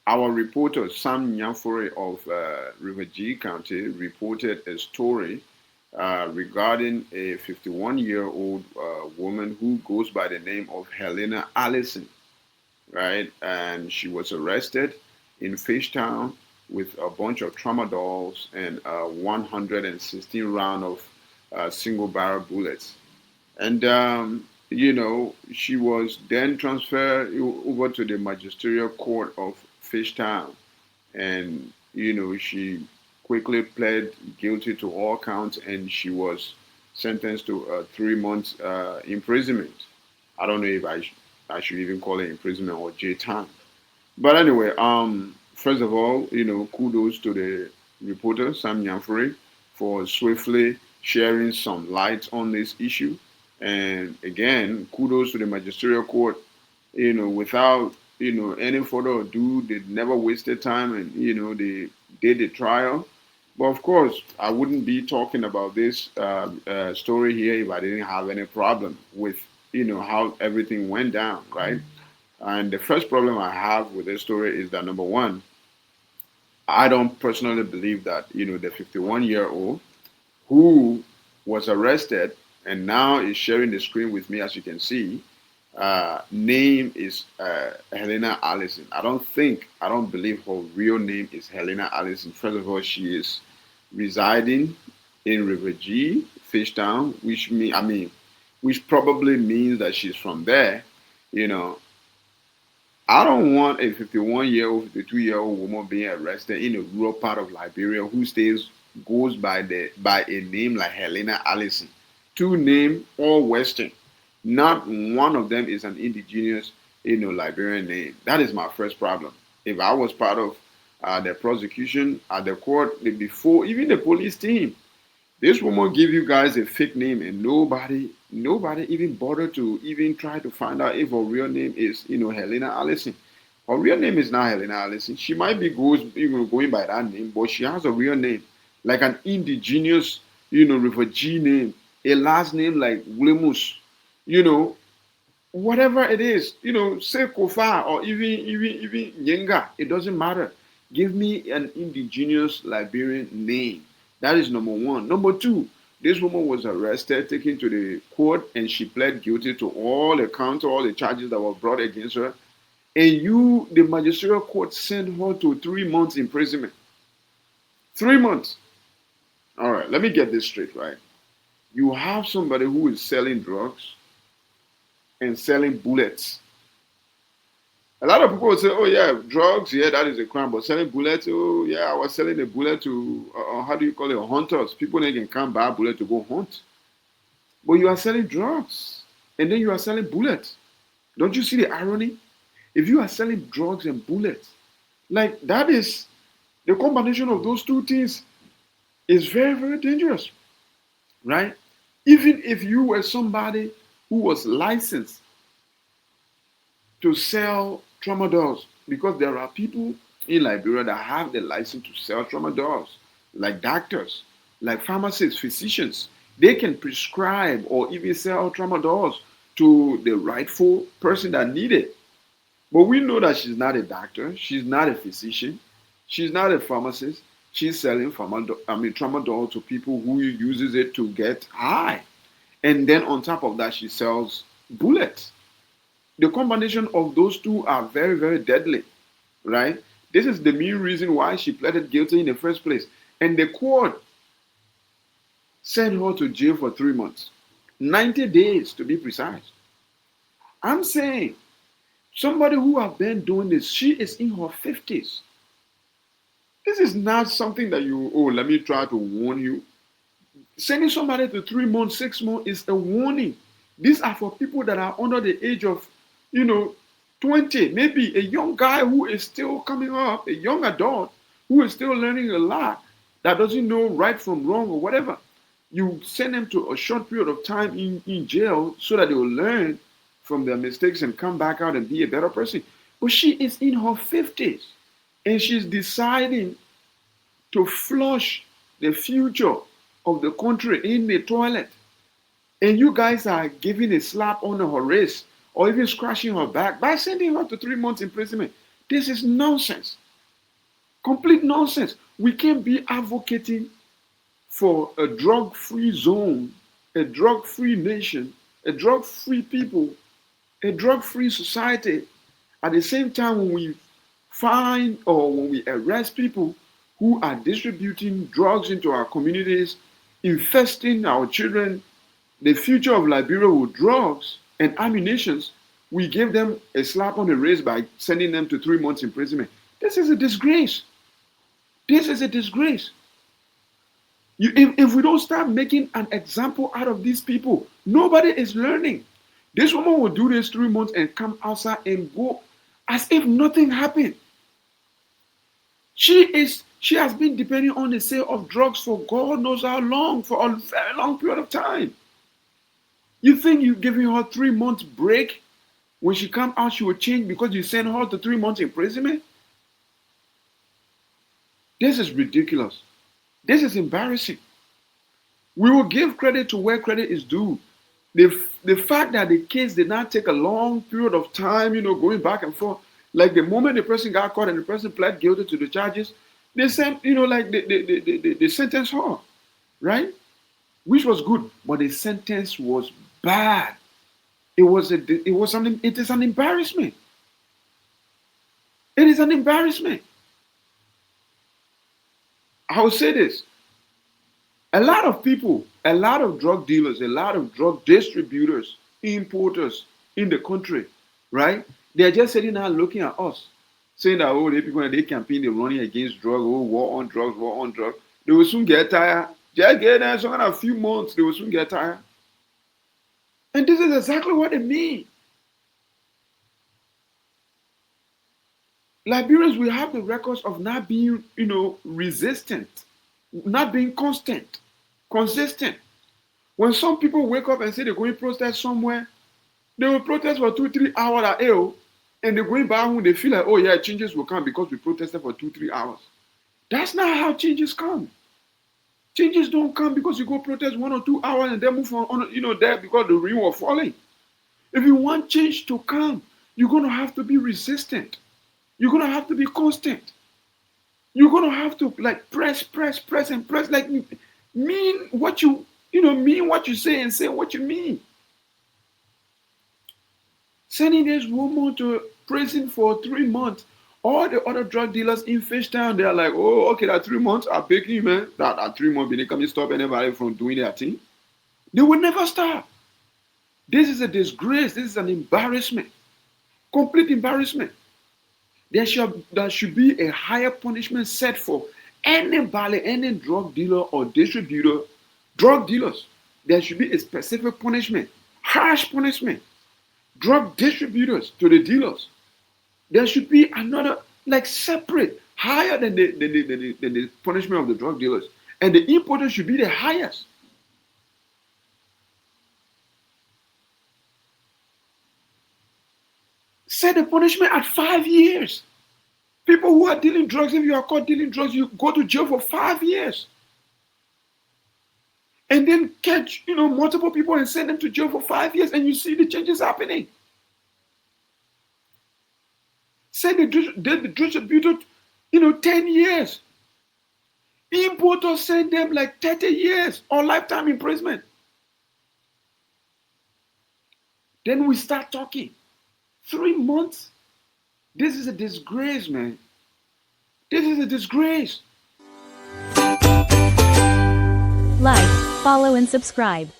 Our reporter, Sam Nyamfore of River G County, reported a story regarding a 51-year-old woman who goes by the name of Helena Allison, right? And she was arrested in Fishtown with a bunch of tramadol and 116 round of single barrel bullets. And she was then transferred over to the magisterial court of Fishtown, and she quickly pled guilty to all counts, and she was sentenced to 3 months imprisonment. I don't know if I should even call it imprisonment or jail time. But anyway, first of all, kudos to the reporter Sam Nyamfuri for swiftly sharing some light on this issue. And again, kudos to the magisterial court. Without any further ado, they never wasted time, and they did the trial. But of course, I wouldn't be talking about this story here if I didn't have any problem with how everything went down, right? And the first problem I have with this story is that number one, I don't personally believe that the 51-year-old who was arrested and now is sharing the screen with me, as you can see, name is Helena Allison. I don't believe her real name is Helena Allison. First of all, she is residing in River G, Fishtown, which probably means that she's from there. You know, I don't want a 51-year-old, 52-year-old woman being arrested in a rural part of Liberia who goes by a name like Helena Allison. Two names, all Western. Not one of them is an indigenous, Liberian name. That is my first problem. If I was part of the prosecution at the court before, even the police team, this woman give you guys a fake name, and nobody even bothered to even try to find out if her real name is, Helena Allison. Her real name is not Helena Allison. She might be going by that name, but she has a real name, like an indigenous, refugee name, a last name like Williams, you know, whatever it is, say Kofa or even Yenga, it doesn't matter. Give me an indigenous Liberian name. That is number one. Number two, this woman was arrested, taken to the court, and she pled guilty to all the counts, all the charges that were brought against her. And the magisterial court, sent her to 3 months imprisonment. 3 months. All right, let me get this straight, right? You have somebody who is selling drugs and selling bullets. A lot of people will say, oh, yeah, drugs, yeah, that is a crime. But selling bullets, oh, yeah, I was selling a bullet to, how do you call it, hunters. People they can come buy a bullet to go hunt. But you are selling drugs. And then you are selling bullets. Don't you see the irony? If you are selling drugs and bullets, like that is, the combination of those two things is very, very dangerous, right? Even if you were somebody who was licensed to sell tramadol, because there are people in Liberia that have the license to sell tramadol, like doctors, like pharmacists, physicians. They can prescribe or even sell tramadol to the rightful person that need it. But we know that she's not a doctor, she's not a physician, she's not a pharmacist. She's selling tramadol to people who uses it to get high. And then on top of that, she sells bullets. The combination of those two are very, very deadly, right? This is the main reason why she pleaded guilty in the first place. And the court sent her to jail for 3 months, 90 days to be precise. I'm saying somebody who have been doing this, she is in her 50s. This is not something that let me try to warn you. Sending somebody to 3 months, 6 months is a warning. These are for people that are under the age of, 20, maybe a young guy who is still coming up, a young adult who is still learning a lot, that doesn't know right from wrong or whatever. You send them to a short period of time in jail so that they will learn from their mistakes and come back out and be a better person. But she is in her 50s and she's deciding to flush the future of the country in the toilet. And you guys are giving a slap on her wrist or even scratching her back by sending her to 3 months imprisonment. This is nonsense. Complete nonsense. We can't be advocating for a drug-free zone, a drug-free nation, a drug-free people, a drug-free society. At the same time, when we find or when we arrest people who are distributing drugs into our communities, infesting our children, the future of Liberia with drugs and ammunition, we give them a slap on the wrist by sending them to 3 months imprisonment. This is a disgrace. This is a disgrace. If we don't start making an example out of these people, nobody is learning. This woman will do this 3 months and come outside and go as if nothing happened. She has been depending on the sale of drugs for God knows how long, for a very long period of time. You think you're giving her 3 months break? When she comes out, she will change because you send her to 3 months imprisonment? This is ridiculous. This is embarrassing. We will give credit to where credit is due. The fact that the case did not take a long period of time, going back and forth, like the moment the person got caught and the person pled guilty to the charges, they sent, they sentenced her, right? Which was good, but the sentence was bad. It is an embarrassment. It is an embarrassment. I will say this. A lot of people, a lot of drug dealers, a lot of drug distributors, importers in the country, right? They're just sitting there looking at us, saying that, oh, the people, they campaign, they're running against drugs, oh, war on drugs, war on drugs. They will soon get tired. Just get there, so in a few months, they will soon get tired. And this is exactly what it means. Liberians will have the records of not being, resistant, not being consistent. When some people wake up and say they're going to protest somewhere, they will protest for 2-3 hours at AO, and they're going back home, they feel like, oh yeah, changes will come because we protested for 2-3 hours. That's not how changes come. Changes don't come because you go protest 1 or 2 hours and then move on, there because the rain was falling. If you want change to come, you're going to have to be resistant. You're going to have to be constant. You're going to have to press, and press, mean what you say and say what you mean. Sending this woman to prison for 3 months. All the other drug dealers in Fishtown, they're like, oh, okay, that 3 months, I'm begging you, man. That 3 months, they come and stop anybody from doing their thing. They will never stop. This is a disgrace. This is an embarrassment. Complete embarrassment. There should be a higher punishment set for anybody, any drug dealer or distributor, drug dealers. There should be a specific punishment, harsh punishment. Drug distributors to the dealers. There should be another, separate, higher than the punishment of the drug dealers. And the importers should be the highest. Set the punishment at 5 years. People who are dealing drugs, if you are caught dealing drugs, you go to jail for 5 years. And then catch, multiple people and send them to jail for 5 years, and you see the changes happening. Send the distributor, 10 years. Importers send them 30 years or lifetime imprisonment. Then we start talking. 3 months? This is a disgrace, man. This is a disgrace. Like, follow and subscribe.